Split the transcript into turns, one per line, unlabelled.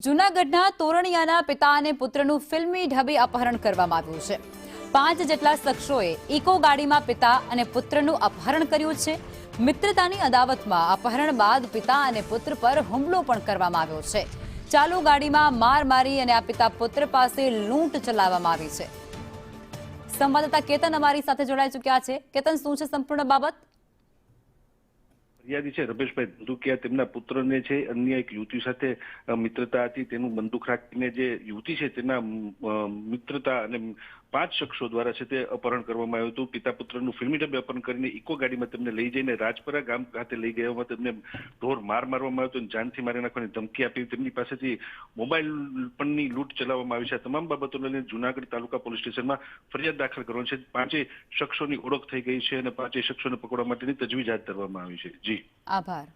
જૂનાગઢના તોરણિયાના પિતા અને પુત્રનું ફિલ્મી ઢબે અપહરણ કરવામાં આવ્યું છે। 5 જેટલા શખ્સોએ ઇકો ગાડીમાં પિતા અને પુત્રનું અપહરણ કર્યું છે। મિત્રતાની અદાવતમાં અપહરણ બાદ પિતા અને પુત્ર પર હુમલો પણ કરવામાં આવ્યો છે। ચાલુ ગાડીમાં માર મારી અને આ પિતા પુત્ર પાસે લૂંટ ચલાવવામાં આવી છે। સંવાદદાતા કેતન અમારી સાથે જોડાઈ ચૂક્યા છે। કેતન, શું છે સંપૂર્ણ બાબત?
ફરિયાદી છે રમેશભાઈ ધંધુકિયા તેમના પુત્રને છે અન્ય એક યુવતી સાથે મિત્રતા હતી। તેનું બંદૂક રાખીને જે યુવતી છે તેના મિત્રતા અને 5 શખ્સો દ્વારા છે તે અપહરણ કરવામાં આવ્યું હતું। પિતા પુત્રનું ફિલ્મી ઢબે અપહરણ કરીને ઇકો ગાડીમાં તેમને લઈ જઈને રાજપરા ગામ ખાતે લઈ ગયામાં તેમને ઢોર માર મારવામાં આવ્યો હતો અને જાનથી મારી નાખવાની ધમકી આપી। તેમની પાસેથી મોબાઈલ પણની લૂંટ ચલાવવામાં આવી છે। તમામ બાબતોને લઈને જૂનાગઢ તાલુકા પોલીસ સ્ટેશનમાં ફરિયાદ દાખલ કરવાની છે। 5 શખ્સોની ઓળખ થઈ ગઈ છે અને 5 શખ્સોને પકડવા માટેની તજવીજ હાથ ધરવામાં આવી છે। જી,
આભાર।